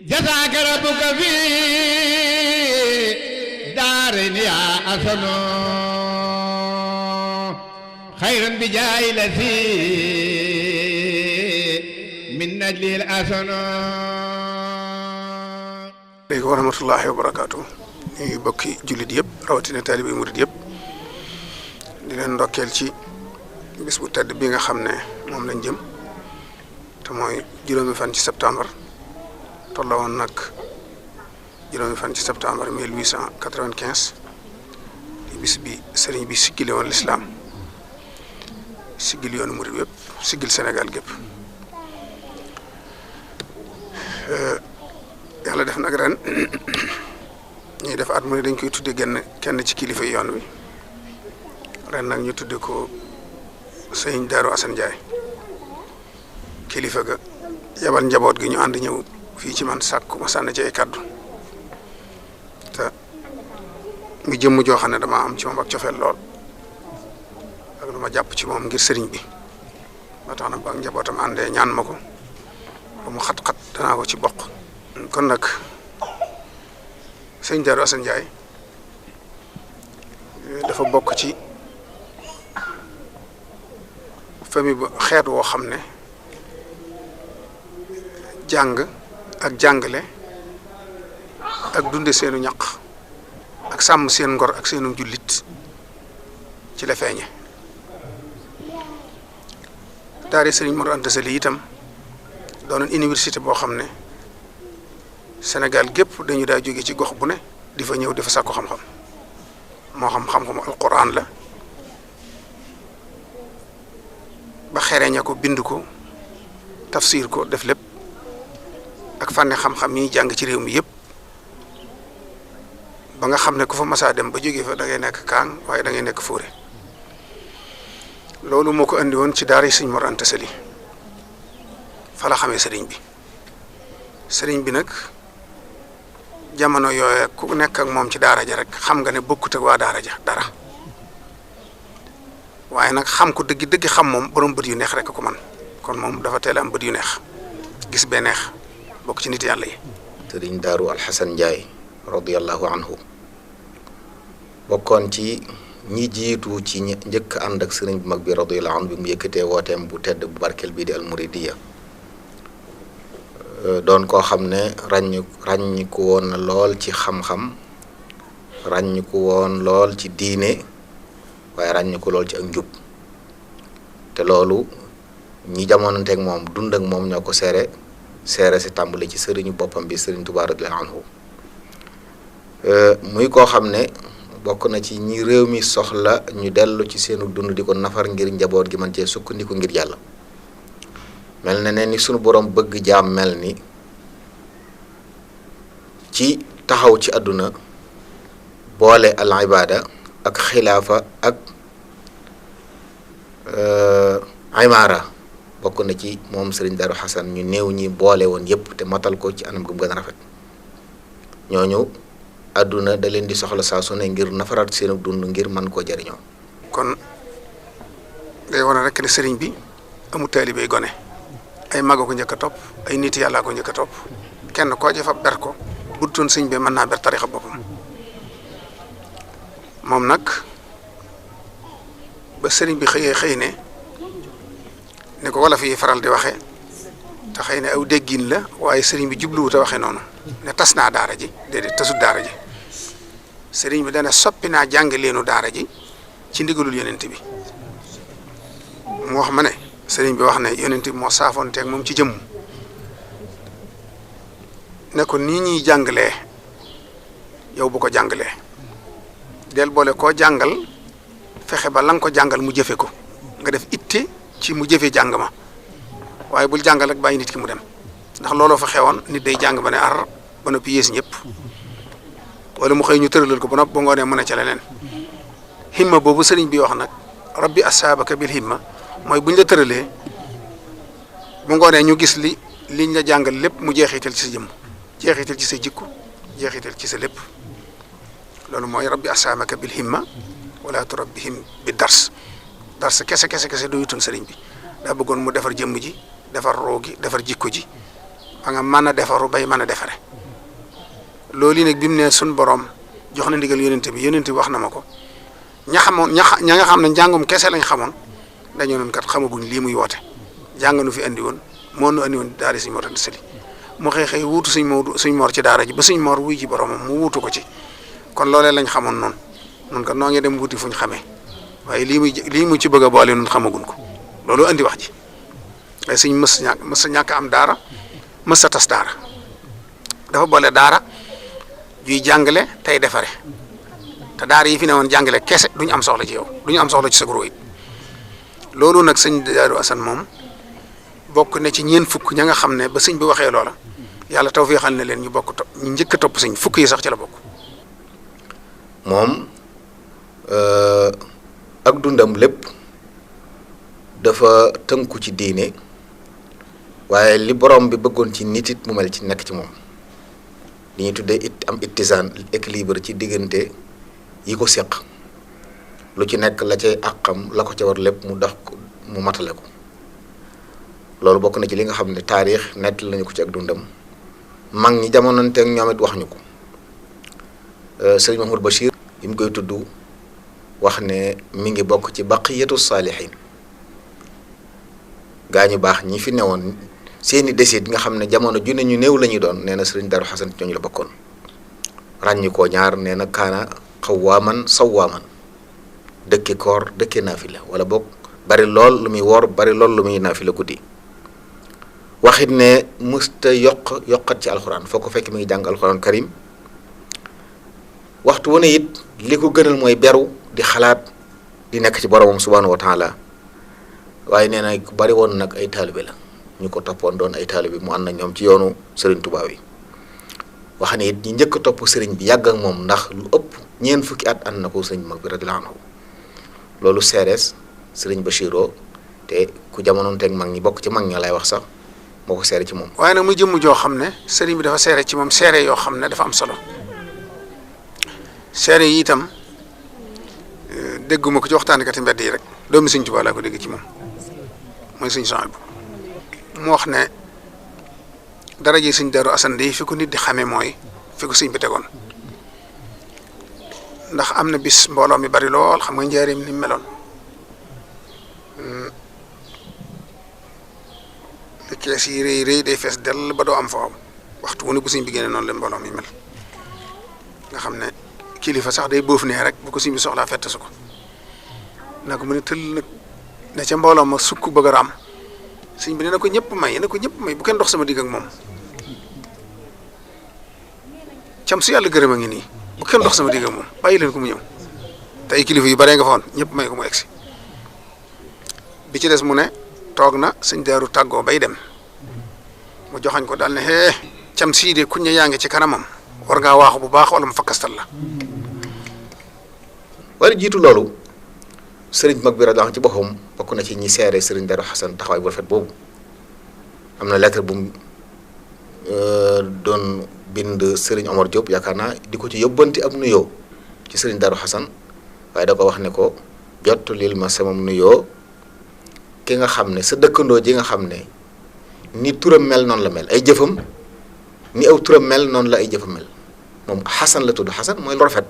جزاك ربك في دارين يا أسن خيرا بجاه الذي من نجل الأسن. léegi wa rahmatullahi wa barakaatu ñuy bokki jullit yëpp rawatina taalibe murid yëpp di leen ndokkeel ci bis bu tedd bi nga xam ne moom lañ jëm te mooy juróomi fan ci septembre tolla woon nag juróomi fan ci septembre 1895 di bis bi sëriñ bi siggile woon lislaam siggil yoonu murid yëpp siggil Sénégal gépp yàlla def nag ren ñuy def at mu ne dañ koy tudde kenn ci kilifa yoon wi ren nag ñu tudde ko sëñ Darou Assane Ndiaye kilifa ga yabal njaboot gi ñu ànd ñëw fii ci man sàkku ma sànn ci ay kaddu te mu jëmm joo xam ne dama am ci moom ak cofeel lool ak lu ma jàpp ci moom ngir sëriñ bi ba tax na ba njabootam àndee ñaan ma ko ba mu xat-xat danaa ko ci bokk. kon nag sëñ Darou Assane Ndiaye dafa bokk ci famille bu xeet woo xam ne jàng ak jàngale ak dunde seenu ñaq ak sàmm seen ngor ak seenu jullit ci la feeñe daara Sëriñ Mor Anta Sali itam doonoon université boo xam ne Sénégal gépp dañu daa jóge ci gox bu ne di fa ñëw di fa sàkku xam-xam moo xam xam-xamu alquran la ba xereña ko bind ko tafsir ko def lépp ak fànne xam-xam yi jàng ci réew mi yëpp ba nga xam ne ku fa masaa dem ba jóge fa da ngay nekk kaang waaye da ngay nekk fóore loolu moo ko andi woon ci daara Sëriñ Mor Anta Sali fa la xamee sëriñ bi nag jamono yooye ku nekk ak moom ci daara ja rek xam nga ne bokkut ak waa daara ja dara waaye nag xam ko dëgg xam moom borom bët yu neex rek ko man kon moom dafa teel am bët yu neex gis bee neex bokk ci nit yàlla yi. sëriñ Darou Assane Ndiaye radiyallahu anhu bokkoon ci ñi jiitu ci njëkk ànd ak sëriñ bu mag bi radiyallahu anhu bi mu yëkkatee wooteem bu tedd bu barkeel bii di almuridiya doon koo xam ne ràññiku woon na lool ci xam-xam ràññiku woon lool ci diine waaye ràññiku lool ci ak njub te loolu ñi jamononteeg moom dund ak moom ñoo ko seere si tàmbali ci sëriñu boppam bi sëriñ Tuubaa radiyallaahu anhu muy koo xam ne bokk na ci ñi réew mi soxla ñu dellu ci seenu dund di ko nafar ngir njaboot gi man cee sukkandiku ngir yàlla mel na ne ni sunu borom bëgg jaam mel ni ci taxaw ci àdduna boole al ibada ak xilaafa ak imaara bokk na ci moom Sëriñ Darou Assane ñu néew ñi boole woon yépp te matal ko ci anam gu mu gën a rafet ñooñu àdduna da leen di soxla saa su ne ngir nafaraat seenu dund ngir mën koo jariñoo kon day wane rek ne sëriñ bi amul taalibe gone ay maga ko njëkk a topp ay nit yàllaa ko njëkk a topp kenn koo jëfa ber ko bu doon sëñ bi mën naa ber tarixa boppam moom nag ba sëriñ bi xëy ne ko wala fi faral di waxe te xëy ne aw déggin la waaye sëriñ bi jubluwut a waxe noonu ne tas naa daara ji déedéet tasut daara ji sëriñ bi dana soppi naa jàng leenu daara ji ci ndigalul yonent bi mu wax ma ne sëriñ bi wax ne yonent bi moo saafoonteeg moom ci jëmm ne ko nii ñuy jàngalee yow bu ko jàngalee del boole koo jàngal fexe ba la nga ko jàngal mu jëfe ko nga def itte ci mu jëfe jàng ma waaye bul jàngal rek bàyyi nit ki mu dem ndax looloo fa xewoon nit day jàng ba ne ar ba noppi yées ñëpp wala mu xëy ñu tëralal ko ba noppi ba ngoonee mën a ca leneen himma boobu sëriñ bi wax nag rabbi asaabaka bil himma mooy buñ la tëralee bu ngoonee ñu gis liñ la jàngal lépp mu jeexital ci sa jëmm jeexital ci sa jikko jeexital ci sa lépp loolu mooy rabbi asaabaka bil himma wala turabbihim bi dars kese doyutoon sëriñ bi daa bëggoon mu defar jëmm ji defar roo gi defar jikko ji ba nga mën a defaru bay mën a defare loolu yi nag bi mu ne suñ borom jox na ndigal yonente bi wax na ma ko ña nga xam ne njàngum kese lañ xamoon dañoo noon kat xamaguñ lii muy woote jàng nu fi andi woon moo nu andi woon daara Sëñ Mor Anta Sali mu xëy wuutu suñ Mor ci daara ji ba suñ Mor wuy ci boromam mu wuutu ko ci kon loolee lañ xamoon noonu kat noo ngi dem wuti fuñ xamee waaye lii muy ci bëgg a boole nun xamaguñ ko loolu andi wax ji waaye suñ mës ñàkk am daara mës a tas daara dafa boole daara juy jàngale tey defare te daara yi fi ne woon jàngale kese duñu am soxla ci yow duñu am soxla ci sa guro it loolu nag sëñ Daaru Asan moom bokk na ci ñeent fukk ña nga xam ne ba sëñ bi waxee loola yàlla tawfeexal na leen ñu njëkk a topp sëñ fukk yi sax ci la bokk. moom ak dundam lépp dafa tënku ci diine waaye li borom bi bëggoon ci nit it mu mel ci nekk ci moom li ñuy tuddee am ittisaan équilibre ci diggante yi ko séq lu ci nekk la cay àqam la ko ca war lépp mu dox ko mu matale ko loolu bokk na ci li nga xam ne taarix nett lañu ko ci ak dundam mag ñi jamononteeg ñoom it wax ñu ko sëriñ Mahmoud Bachir yi mu koy tudd wax ne mi ngi bokk ci baqiyatu saalihin gaa ñu baax ñi fi newoon seeni desit nga xam ne jamono ju ne ñu néew la ñuy doon nee na sëriñ Daaru Xasan ñooñu la bokkoon ràññi koo ñaar nee na kaana xawwaaman sawwaaman dëkke koor dëkke naafila wala boog bari lool lu muy woor bari lool lu muy naafila guddi waxit ne mësta yokkat ci alxuraan foo ko fekk mi ngi jàng alxuraan karim waxtu wu ne it li ko gënal mooy beru di xalaat di nekk ci boromam subhaanahu wa taala waaye nee na ku bari woon nag ay taalibe la ñu ko toppoon doon ay taalibe mu ànd na ñoom ci yoonu sëriñ Tuubaa yi wax ne it ñi njëkk a topp sëriñ bi yàgg ak moom ndax lu ëpp ñeent fukki at ànd na ko sëriñ mag bi radiyallaahu anhu loolu seerees sëriñ Bachiroo te ku jamonoon teeg mag ñi bokk ci mag ña lay wax sax moo ko seere ci moom. waaye nag muy jëmm joo xam ne sëriñ bi dafa seere ci moom seere yoo xam ne dafa am solo seere yi itam dégguma ko ci waxtaanekati mbedd yi rek doomi sëriñ Tuubaa laa ko dégg ci moom mooy sëriñ Suhaybu mu wax ne daraje sëriñ Daaru Asan di fi ko nit di xamee mooy fi ko sëriñ bi tegoon ndax am na bis mbooloo mi bari lool xam nga njaareem ni meloon kees yi rëy day fees dell ba doo am foofu waxtu wu ne bu sëñ bi génne noonu la mbooloo mi mel nga xam ne kilifa sax day boof nee rek bu ko sëñ bi soxlaa fett su ko nag mu ne tëll nag ne ca mbooloo ma sukk bëgg a raam sëñ bi ne na ko ñëpp may bu kenn dox sama digg ak moom cam su yàlla gërëm a ngi nii bu kenn dox sama digg ak moom bàyyi leen ko mu ñëw te ay kilifa yu baree nga fa woon ñëpp may ko mu egsi bi ci des mu ne toog na sëñ Daaru tàggoo bay dem mu joxañ ko daal ne hee cam sii de kuñ ne yaa ngi ci kanamam war ngaa waaxu bu baax wala mu fakkastal la. wala jiitu loolu sëriñ mag bi radiyallaahu ci boppam bokk na ci ñi seere sëriñ Daaru Xasan taxawaay bu rafet boobu am na lettre bu mu doon bind sëriñ Omar Diop yaakaar naa di ko ci yóbbanti ab nuyoo ci sëriñ Daaru Xasan waaye da ko wax ne ko jot lil ma sama nuyoo ki nga xam ne sa dëkkandoo ji nga xam ne ni turam mel noonu la mel ay jëfam ni aw turam mel noonu la ay jëfam mel moom Xasan la tudd Xasan mooy lu rafet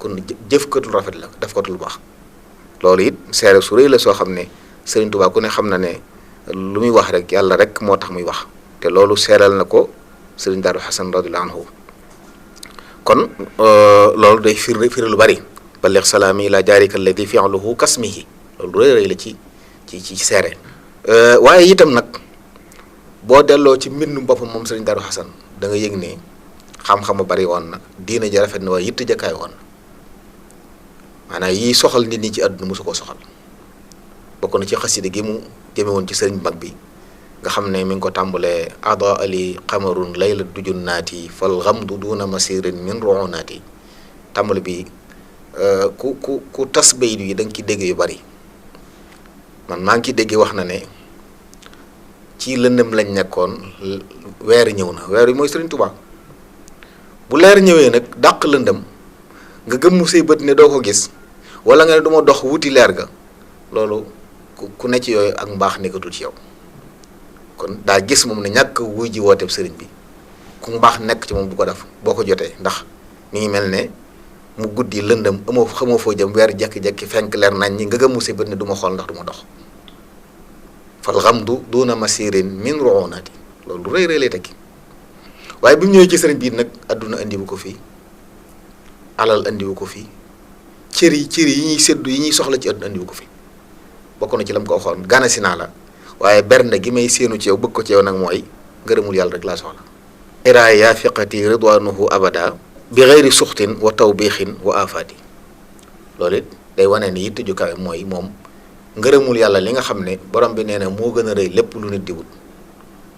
kon jëfkatu lu rafet la def ko lu baax loolu it seere su rëy la soo xam ne Sëriñ Tuubaa ku ne xam na ne lu muy wax rek yàlla rek moo tax muy wax te loolu seeral na ko Sëriñ Daaru Xasan radiyallaahu anhu kon loolu day firi lu bari balligh salaami ilaa jaarika alladi fi'luhu kasmihi loolu rëy rëy la ci seere waaye itam nag boo delloo ci mbindum boppam moom Sëriñ Daaru Xasan da nga yëg ne xam-xam bari woon na diina ji rafet na waaye yitt jakaay woon maanaam yi soxal nit ñi ci àdduna mosu koo soxal bokk na ci xasida gi mu jëme woon ci sëriñ mag bi nga xam ne mi ngi ko tàmbalee ada ali qamarun layla dujun naati fal ghamdu duna masirin min ruunaati tàmbale bi ku tas bayit yi da nga ci dégg yu bari man maa ngi ciy dégg wax na ne ci lëndëm lañ nekkoon weer ñëw na weer yi mooy Sëriñ Tuubaa bu leer ñëwee nag dàq lëndëm nga gëmmu say bët ne doo ko gis wala nga ne duma dox wuti leer ga loolu ku ne ci yooyu ak mbaax nekkatul ci yow kon daa gis moom ne ñàkk wuy ji wooteeb sëriñ bi ku mbaax nekk ci moom du ko def boo ko jotee ndax mi ngi mel ne mu guddi lëndëm amoo xamoo foo jëm weer jekki-jekki fenk leer nañ ñi nga gëm mu si bët ne du ma xool ndax du ma dox fal xamdu duna masirin min ruunaati loolu lu rëy rëy lay tekki waaye bi mu ñëwee ci sëriñ bi nag adduna andiwu ko fii alal andiwu ko fii cër yi ñuy séddu yi ñuy soxla ci adduna andiwu ko fi bokk na ci la mu ko waxoon gana si naa la waaye bernde gi may séenu ci yow bëgg ko ci yow nag mooy ngërëmul yàlla rek laa soxla iraay yaa fiqati ridwanuhu abada bi xeyri suxtin wa tawbiixin wa afaati loolu it day wane ni yitte ju kawe mooy moom ngërëmul yàlla li nga xam ne borom bi nee na moo gën a rëy lépp lu nit di wut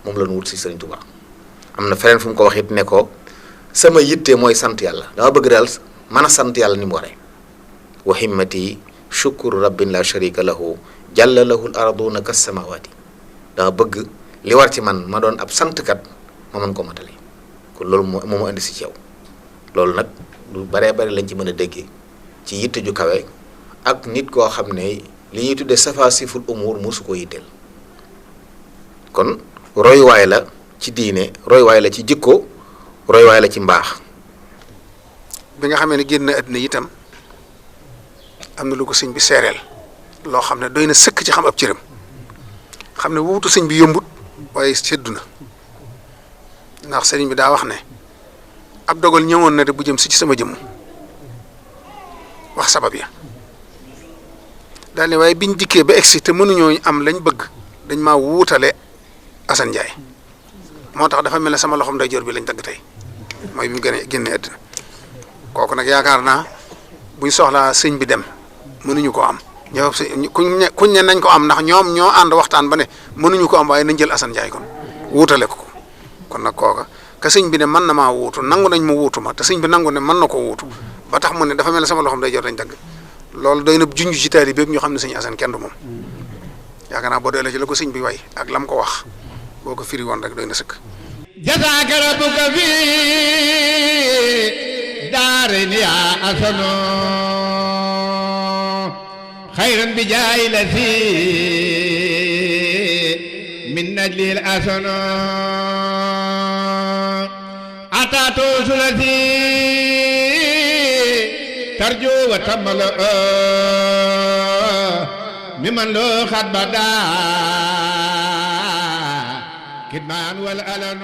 moom la ñu wut si Sëriñ Tuubaa am na feneen fu mu ko wax it ne ko sama yitte mooy sant yàlla dama bëgg daal mën a sant yàlla ni mu waree wa himmati shukru rabbin la sharika lahu jalla lahul arduna kas samawati dama bëgg li war ci man ma doon ab santkat ma mën ko matale kon loolu moo ma indi si ci yow loolu nag lu baree bari lañ ci mën a déggee ci yitte ju kawe ak nit koo xam ne li ñuy tuddee safasiful umur mosu ko yitteel kon royuwaay la ci diine royuwaay la ci jikko royuwaay la ci mbaax. bi nga xamee ne génn na àddina itam am na lu ko sëñ bi seereel loo xam ne doy na sëkk ci xam ab cëram xam ne wuutu sëñ bi yombut waaye seddu na ndax sëriñ bi daa wax ne ab dogal ñëwoon na de bu jëm si ci sama jëmm wax sabab ya daal ne waaye biñ dikkee ba egsi te mënuñoo am lañ bëgg dañ maa wuutale Assane Ndiaye moo tax dafa mel ne sama loxoom ndeyjoor bi lañ dagg tey mooy bi mu génne àddina kooku nag yaakaar naa buñ soxlaa sëñ bi dem mënuñu ko am ñoo kuñ ne nañ ko am ndax ñoom ñoo ànd waxtaan ba ne mënuñu ko am waaye nañ jël Assane Ndiaye kon wuutale ko kon nag kooka ka sëñ bi ne mën na maa wuutu nangu nañ ma wuutu ma te sëñ bi nangu ne mën na ko wuutu ba tax mu ne dafa mel ne sama loxoom ndeyjoor lañ dagg loolu doy na junj ci taali bépp ñu xam ne sëñ Assane kenn du moom yaakaar naa boo doy la ci la ko sëñ bi way ak lam ko wax boo ko firi woon rek doy na sëkk. jazaaka rabbuka fi daarayni yaa asano xayran bi jaay la fi min najlil asano ataatu sulasi tarju wa tamala ممن لو خد بدا كدمان والألن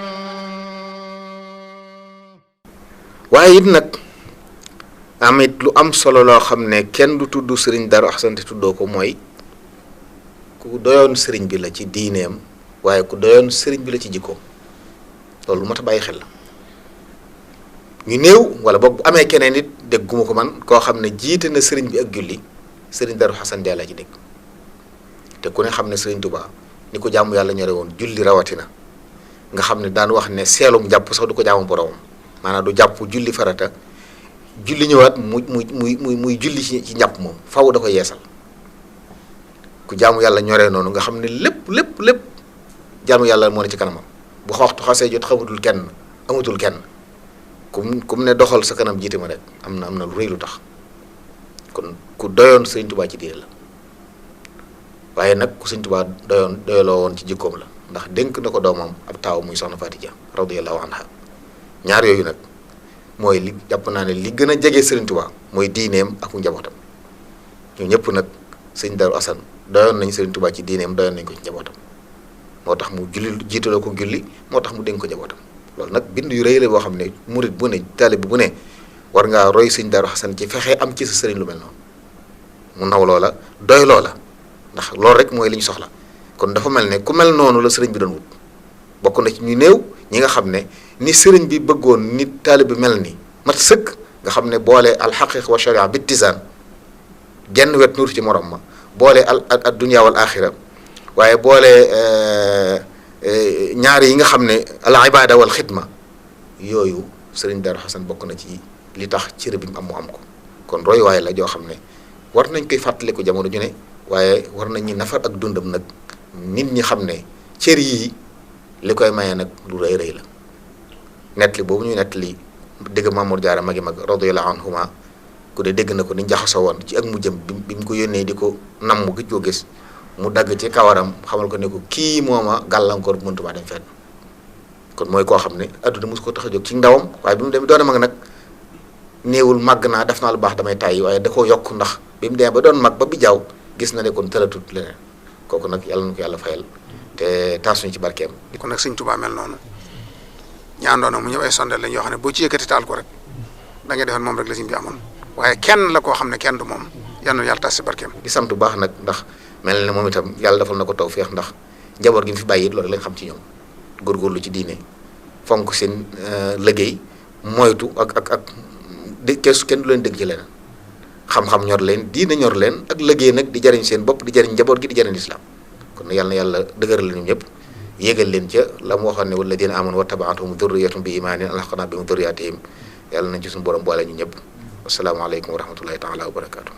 waaye it nag amit lu am solo loo xam ne kenn du tudd sëriñ Darou Assane te tuddoo ko mooy ku doyoon sëriñ bi la ci diineem waaye ku doyoon sëriñ bi la ci jikkoom loolu mat a bàyyi xel la ñu néew wala boog bu amee keneen it dégguma ko man koo xam ne jiite na sëriñ bi ak julli sëriñ Darou Assane Ndiaye la ci dégg te ku ne xam ne sëriñ Touba ni ko jaamu yàlla ñore woon julli rawatina nga xam ne daan wax ne seelum jàpp sax du ko jaamu boromam maanaam du jàpp julli farata julli ñëwaat muy julli ci njàpp moom faw da ko yeesal ku jaamu yàlla ñoree noonu nga xam ne lépp jaamu yàlla moo ne ci kanamam bu waxtu xasee jot xamatul kenn amatul kenn kum ne doxal sa kanam jiite ma rek am na lu rëy lu tax kon ku doyoon sëriñ Touba ci diine la waaye nag ku sëriñ Touba doyaloo woon ci jikkoom la ndax dénk na ko doomam ab taaw muy soxna Faati Ja radiyallahu anha ñaar yooyu nag mooy li jàpp naa ne li gën a jege sëriñ Touba mooy diineem ak njabootam ñoo ñëpp nag sëriñ Darou Assane doyoon nañ sëriñ Touba ci diineem doyoon nañ ko ci njabootam moo tax mu jiitaloo ko julli moo tax mu dénk ko njabootam loolu nag bind yu rëy la boo xam ne murit bu ne taalib bu ne war ngaa roy sëriñ Darou Assane ci fexe am ci sa sëriñ lu mel noonu mu naw loola doy loola ndax loolu rek mooy li ñu soxla kon dafa mel ne ku mel noonu la sëriñ bi doon wut bokk na ci ñu néew ñi nga xam ne ni sëriñ bi bëggoon nit taalib bi mel ni mat sëkk nga xam ne boole alxaqiqa wa sharia bi tisaan genn wet nuur ci morom ma boole al dunya wal axira waaye boole ñaar yi nga xam ne al ibada wal xidma yooyu sëriñ Darou Assane bokk na ci li tax cër bi mu am ko kon roy waaye la joo xam ne war nañ koy fàttaliku jamono ju ne waaye war nañ ñi nafar ak dundam nag nit ñi xam ne cër yii li koy maye nag lu rëy rëy la nettali boobu ñuy nettali dégg Mamour Diarra magi mag radiyallahu anhuma ku de dégg na ko ni jaxasoo woon ci ak mu jëm bi mu ko yónnee di ko namm gëj koo gis mu dagg ci kawaram xamal ko ne ko kii mooma gàllankoor bu mëntumaa dem fenn kon mooy koo xam ne adduna mosu ko tax a jóg ci ndawam waaye bi mu demee doon mag nag néewul màgg naa def naa lu baax damay tàyyi waaye da koo yokk ndax bi mu demee ba doon mag ba bi jaaw gis na ne kon tëlatut leneen kooku nag yàlla na ko yàlla fayal te taasuñu ci barkeem. kon nag sëñ Tuubaa mel noonu ñaandoona mu ñëw ay sondeel lañ yoo xam ne boo ci yëkkati taal ko rek da ngay defoon moom rek la sëñ bi amoon waaye kenn la koo xam ne kenn du moom yal na yàlla tas si barkeem. di sant bu baax nag ndax mel na moom itam yàlla defal na ko tawfeex ndax njaboot gi mu fi bàyyi it loolu lañ xam ci ñoom góorgóorlu ci diine fonk seen liggéey moytu ak kees kenn du leen dégg ci leneen xam-xam ñor leen diine ñor leen ak liggéey nag di jariñ seen bopp di jariñ njaboot gi di jariñ lislaam kon yàlla na yàlla dëgëral leen ñëpp yéegal leen ca la mu waxoon ne walladina amanu wattaba'athum dhurriyyatuhum bi imanin alhaqna bihim dhurriyyatihim yàlla nañ ci suñu borom boole ñu ñëpp asalaamaaleykum wa rahmatullahi taala wa barakaatu.